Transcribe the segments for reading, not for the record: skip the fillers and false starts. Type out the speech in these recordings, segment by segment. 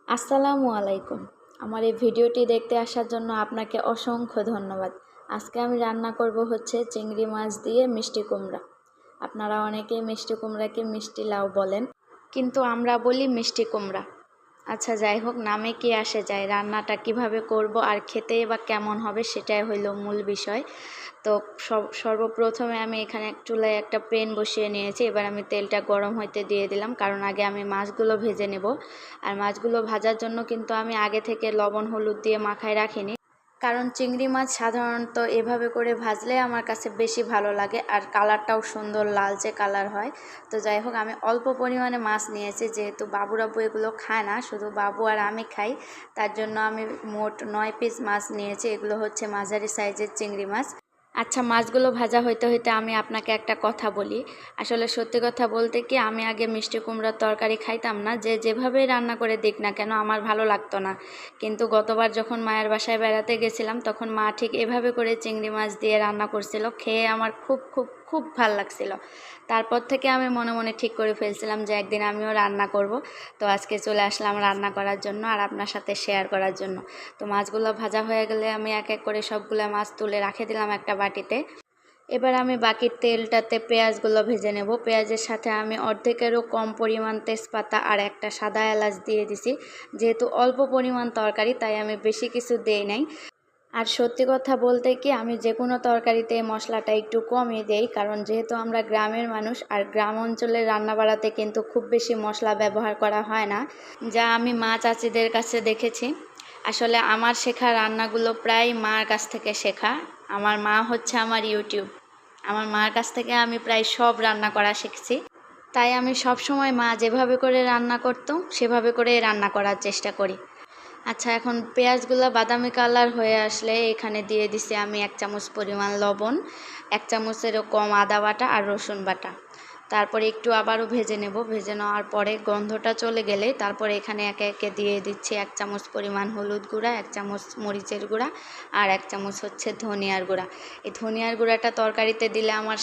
আসসালামু আলাইকুম। আমার এই ভিডিওটি দেখতে আসার জন্য আপনাকে অসংখ্য ধন্যবাদ। আজকে আমি রান্না করব হচ্ছে চিংড়ি মাছ দিয়ে মিষ্টি কুমড়া। আপনারা অনেকেই মিষ্টি কুমড়াকে মিষ্টি লাউ বলেন, কিন্তু আমরা বলি মিষ্টি কুমড়া। আচ্ছা, যাই হোক, নামে কি আসে যায়, রান্নাটা কিভাবে করব আর খেতেই বা কেমন হবে সেটাই হইল মূল বিষয়। তো সর্বপ্রথমে আমি এখানে চুলায় একটা প্যান বসিয়ে নিয়েছি। এবার আমি তেলটা গরম হইতে দিয়ে দিলাম, কারণ আগে আমি মাছগুলো ভেজে নেব। আর মাছগুলো ভাজার জন্য কিন্তু আমি আগে থেকে লবণ হলুদ দিয়ে মাখায় রাখিনি, কারণ চিংড়ি মাছ সাধারণত এভাবে করে ভাজলে আমার কাছে বেশি ভালো লাগে, আর কালারটাও সুন্দর লালচে কালার হয়। তো যাই হোক, আমি অল্প পরিমাণে মাছ নিয়েছি, যেহেতু বাবু এগুলো খায় না, শুধু বাবু আর আমি খাই। তার জন্য আমি মোট 9 পিস মাছ নিয়েছি। এগুলো হচ্ছে মাঝারি সাইজের চিংড়ি মাছ। আচ্ছা, মাছগুলো ভাজা হইতে হইতে আমি আপনাকে একটা কথা বলি। আসলে সত্যি কথা বলতে কি, আমি আগে মিষ্টি কুমড়ার তরকারি খাইতাম না। যেভাবেই রান্না করে দিক না কেন আমার ভালো লাগতো না। কিন্তু গতবার যখন মায়ের বাসায় বেড়াতে গেছিলাম, তখন মা ঠিক এভাবে করে চিংড়ি মাছ দিয়ে রান্না করছিল। খেয়ে আমার খুব খুব খুব ভাল লাগছিল। তারপর থেকে আমি মনে মনে ঠিক করে ফেলছিলাম যে একদিন আমিও রান্না করব। তো আজকে চলে আসলাম রান্না করার জন্য আর আপনার সাথে শেয়ার করার জন্য। তো মাছগুলো ভাজা হয়ে গেলে আমি এক এক করে সবগুলো মাছ তুলে রেখে দিলাম একটা বাটিতে। এবার আমি বাকি তেলটাতে পেঁয়াজগুলো ভেজে নেব। পেঁয়াজের সাথে আমি অর্ধেকেরও কম পরিমাণ তেজপাতা আর একটা সাদা এলাচ দিয়ে দিছি। যেহেতু অল্প পরিমাণ তরকারি, তাই আমি বেশি কিছু দেই নাই। আর সত্যি কথা বলতে কি, আমি যে কোনো তরকারিতে মশলাটা একটু কমই দেই, কারণ যেহেতু আমরা গ্রামের মানুষ, আর গ্রাম অঞ্চলের রান্না বাড়াতে কিন্তু খুব বেশি মশলা ব্যবহার করা হয় না, যা আমি মা চাচিদের কাছে দেখেছি। আসলে আমার শেখা রান্নাগুলো প্রায় মার কাছ থেকে শেখা। আমার মা হচ্ছে আমার ইউটিউব। আমার মার কাছ থেকে আমি প্রায় সব রান্না করা শিখছি। তাই আমি সব সময় মা যেভাবে করে রান্না করতো সেভাবে করে রান্না করার চেষ্টা করি। আচ্ছা, এখন পেঁয়াজগুলো বাদামি কালার হয়ে আসলে এখানে দিয়ে দিছি আমি 1 চামচ পরিমাণ লবণ, 1 চামচেরও কম আদা বাটা আর রসুন বাটা। তারপরে একটু আবারও ভেজে নেব। ভেজে নেওয়ার পরে গন্ধটা চলে গেলে তারপরে এখানে একে একে দিয়ে দিচ্ছি 1 চামচ পরিমাণ হলুদ গুঁড়া, 1 চামচ মরিচের গুঁড়া আর 1 চামচ হচ্ছে ধনিয়ার গুঁড়া। এই ধনিয়ার গুঁড়াটা তরকারিতে দিলে আমার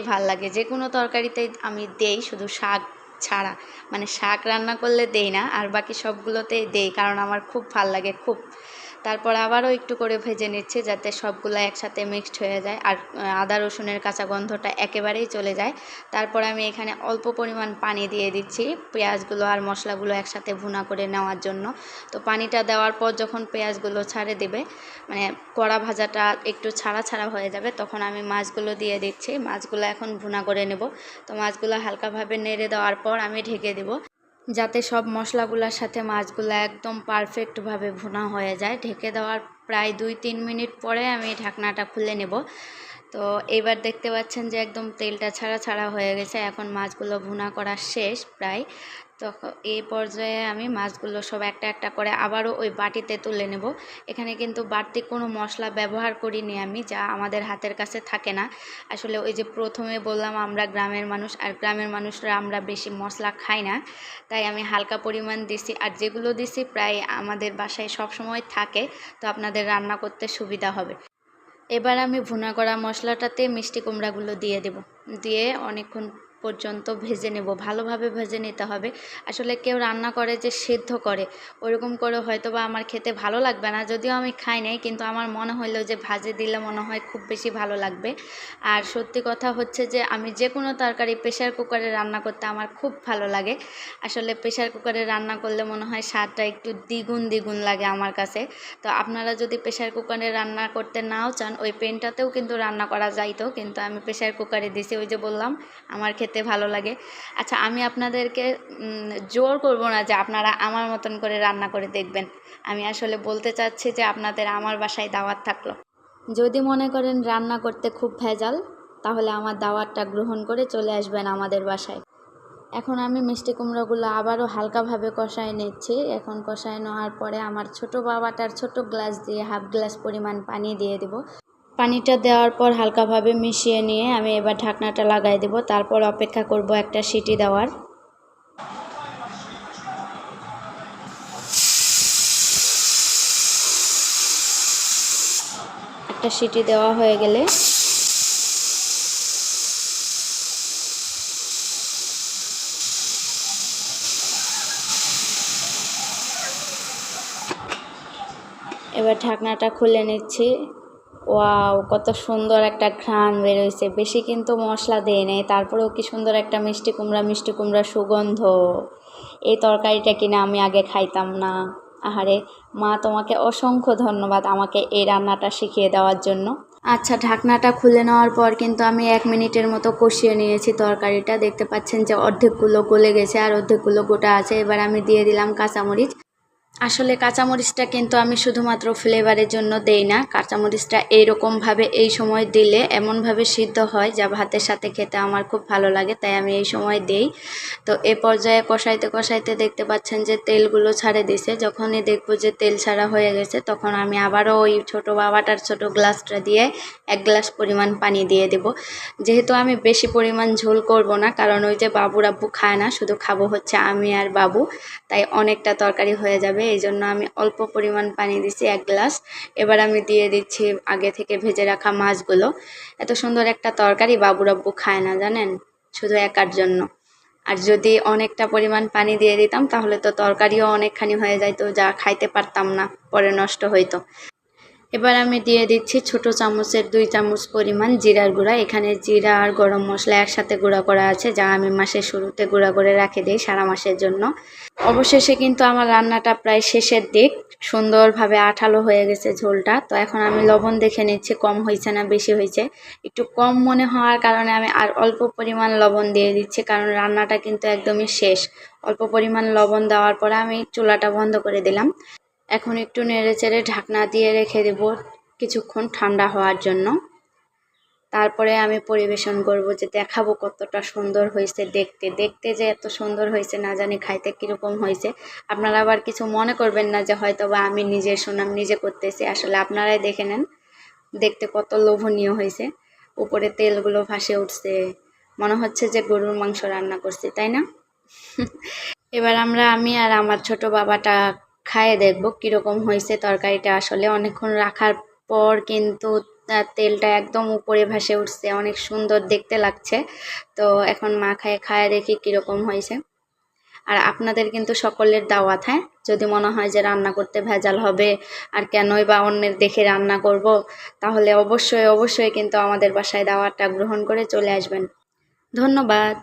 ভাল লাগে। যে কোনো তরকারিতে আমি দেই, শুধু শাক ছাড়া। মানে শাক রান্না করলে দেই না, আর বাকি সবগুলোতেই দেই, কারণ আমার খুব ভাল লাগে খুব। তারপর আবারও একটু করে ভেজে নিচ্ছি যাতে সবগুলো একসাথে মিক্সড হয়ে যায় আর আদা রসুনের কাঁচা গন্ধটা একেবারেই চলে যায়। তারপর আমি এখানে অল্প পরিমাণ পানি দিয়ে দিচ্ছি পেঁয়াজগুলো আর মশলাগুলো একসাথে ভুনা করে নেওয়ার জন্য। তো পানিটা দেওয়ার পর যখন পেঁয়াজগুলো ছাড়ে দেবে, মানে কড়া ভাজাটা একটু ছাড়া ছাড়া হয়ে যাবে, তখন আমি মাছগুলো দিয়ে দিচ্ছি। মাছগুলো এখন ভুনা করে নেব। তো মাছগুলো হালকাভাবে নেড়ে দেওয়ার পর আমি ঢেকে দেব, যাতে সব মশলাগুলোর সাথে মাছগুলো একদম পারফেক্টভাবে ভুনা হয়ে যায়। ঢেকে দেওয়ার প্রায় 2-3 মিনিট পরে আমি ঢাকনাটা খুলে নেব। তো এবার দেখতে পাচ্ছেন যে একদম তেলটা ছাড়া ছাড়া হয়ে গেছে। এখন মাছগুলো ভুনা করা শেষ প্রায়। তো এই পর্যায়ে আমি মাছগুলো সব একটা একটা করে আবারও ওই বাটিতে তুলে নেব। এখানে কিন্তু বাড়তি কোনো মশলা ব্যবহার করিনি আমি, যা আমাদের হাতের কাছে থাকে না। আসলে ওই যে প্রথমে বললাম আমরা গ্রামের মানুষ, আর গ্রামের মানুষরা আমরা বেশি মশলা খাই না, তাই আমি হালকা পরিমাণ দিছি। আর যেগুলো দিছি প্রায় আমাদের বাসায় সব সময় থাকে, তো আপনাদের রান্না করতে সুবিধা হবে। এবার আমি ভুনা করা মশলাটাতে মিষ্টি কুমড়াগুলো দিয়ে দেব। দিয়ে অনেকক্ষণ পর্যন্ত ভেজে নেব, ভালোভাবে ভেজে নিতে হবে। আসলে কেউ রান্না করে যে সেদ্ধ করে, ওরকম করে হয়তো বা আমার খেতে ভালো লাগবে না, যদিও আমি খাই নাই, কিন্তু আমার মনে হইলো যে ভাজে দিলে মনে হয় খুব বেশি ভালো লাগবে। আর সত্যি কথা হচ্ছে যে আমি যে কোনো তরকারি প্রেশার কুকারে রান্না করতে আমার খুব ভালো লাগে। আসলে প্রেশার কুকারে রান্না করলে মনে হয় স্বাদটা একটু দ্বিগুণ দ্বিগুণ লাগে আমার কাছে। তো আপনারা যদি প্রেশার কুকারে রান্না করতে নাও চান, ওই প্যানটাতেও কিন্তু রান্না করা যাইতো, কিন্তু আমি প্রেশার কুকারে দিছি, ওই যে বললাম আমার খেতে ভালো লাগে। আচ্ছা, আমি আপনাদেরকে জোর করব না যে আপনারা আমার মতন করে রান্না করে দেখবেন। আমি আসলে বলতে চাচ্ছি যে আপনাদের আমার বাসায় দাওয়াত থাকলো। যদি মনে করেন রান্না করতে খুব ভেজাল, তাহলে আমার দাওয়াতটা গ্রহণ করে চলে আসবেন আমাদের বাসায়। এখন আমি মিষ্টি কুমড়োগুলো আবারও হালকাভাবে কষায় নিচ্ছি। এখন কষায় নেওয়ার পরে আমার ছোট বাবাটার ছোট গ্লাস দিয়ে হাফ গ্লাস পরিমাণ পানি দিয়ে দেব। পানিটা দেওয়ার পর হালকাভাবে মিশিয়ে নিয়ে আমি এবার ঢাকনাটা লাগাই দেব। তারপর অপেক্ষা করব একটা সিটি দেওয়ার। একটা সিটি দেওয়া হয়ে গেলে এবার ঢাকনাটা খুলে নিচ্ছি। ওয়াও, কত সুন্দর একটা ঘ্রাণ বেরোইছে। বেশি কিন্তু মশলা দেই নাই, তারপরেও কি সুন্দর একটা মিষ্টি কুমড়া সুগন্ধ। এই তরকারিটা কিনা আমি আগে খাইতাম না। আহারে মা, তোমাকে অসংখ্য ধন্যবাদ আমাকে এই রান্নাটা শিখিয়ে দেওয়ার জন্য। আচ্ছা, ঢাকনাটা খুলে নেওয়ার পর কিন্তু আমি 1 মিনিটের মতো কষিয়ে নিয়েছি তরকারিটা। দেখতে পাচ্ছেন যে অর্ধেকগুলো গলে গেছে আর অর্ধেকগুলো গোটা আছে। এবার আমি দিয়ে দিলাম কাঁচামরিচ। আসলে কাঁচামরিচটা কিন্তু আমি শুধুমাত্র ফ্লেভারের জন্য দেই না। কাঁচামরিচটা এইরকমভাবে এই সময় দিলে এমনভাবে সিদ্ধ হয় যা ভাতের সাথে খেতে আমার খুব ভালো লাগে, তাই আমি এই সময় দেই। তো এ পর্যায়ে কষাইতে কষাইতে দেখতে পাচ্ছেন যে তেলগুলো ছাড়ে দিছে। যখনই দেখবো যে তেল ছাড়া হয়ে গেছে, তখন আমি আবারও ওই ছোটো বাবাটার ছোটো গ্লাসটা দিয়ে 1 গ্লাস পরিমাণ পানি দিয়ে দেব। যেহেতু আমি বেশি পরিমাণ ঝোল করব না, কারণ ওই যে বাবুর আব্বু খায় না, শুধু খাবো হচ্ছে আমি আর বাবু, তাই অনেকটা তরকারি হয়ে যাবে। এই জন্য আমি অল্প পরিমাণ পানি দিছি 1 গ্লাস। এবার আমি দিয়ে দিচ্ছি আগে থেকে ভেজে রাখা মাছগুলো। এত সুন্দর একটা তরকারি বাবুর আব্বু খায় না জানেন, শুধু একার জন্য। আর যদি অনেকটা পরিমাণ পানি দিয়ে দিতাম তাহলে তো তরকারিও অনেকখানি হয়ে যাইতো, যা খাইতে পারতাম না, পরে নষ্ট হইতো। এবার আমি দিয়ে দিচ্ছি ছোট চামচের 2 চামচ পরিমাণ জিরার গুঁড়া। এখানে জিরা আর গরম মশলা একসাথে গুঁড়া করা আছে, যা আমি মাসের শুরুতে গুঁড়া করে রেখে দিই সারা মাসের জন্য। অবশেষে কিন্তু আমার রান্নাটা প্রায় শেষের দিক। সুন্দরভাবে আঠালো হয়ে গেছে ঝোলটা। তো এখন আমি লবণ দেখে নিচ্ছি কম হয়েছে না বেশি হয়েছে। একটু কম মনে হওয়ার কারণে আমি আর অল্প পরিমাণ লবণ দিয়ে দিচ্ছি, কারণ রান্নাটা কিন্তু একদমই শেষ। অল্প পরিমাণ লবণ দেওয়ার পরে আমি চুলাটা বন্ধ করে দিলাম। এখন একটু নেড়েচেড়ে ঢাকনা দিয়ে রেখে দেব কিছুক্ষণ ঠান্ডা হওয়ার জন্য। তারপরে আমি পরিবেশন করব, যে দেখাবো কতটা সুন্দর হয়েছে দেখতে। দেখতে যে এত সুন্দর হয়েছে না জানি খাইতে কীরকম হয়েছে। আপনারা আবার কিছু মনে করবেন না যে হয়তো বা আমি নিজের সুনাম নিজে করতেছি, আসলে আপনারাই দেখে নেন দেখতে কত লোভনীয় হয়েছে। উপরে তেলগুলো ভাসে উঠছে, মনে হচ্ছে যে গরুর মাংস রান্না করছি, তাই না? এবার আমি আর আমার ছোট বাবাটা খাইয়ে দেখব কীরকম হয়েছে তরকারিটা। আসলে অনেকক্ষণ রাখার পর কিন্তু তেলটা একদম উপরে ভেসে উঠছে, অনেক সুন্দর দেখতে লাগছে। তো এখন মা খায় দেখি কীরকম হয়েছে। আর আপনাদের কিন্তু সকলের দাওয়াত, হ্যাঁ, যদি মনে হয় যে রান্না করতে ভেজাল হবে আর কেনই বা অন্যের দেখে রান্না করব, তাহলে অবশ্যই কিন্তু আমাদের বাসায় দাওয়াতটা গ্রহণ করে চলে আসবেন। ধন্যবাদ।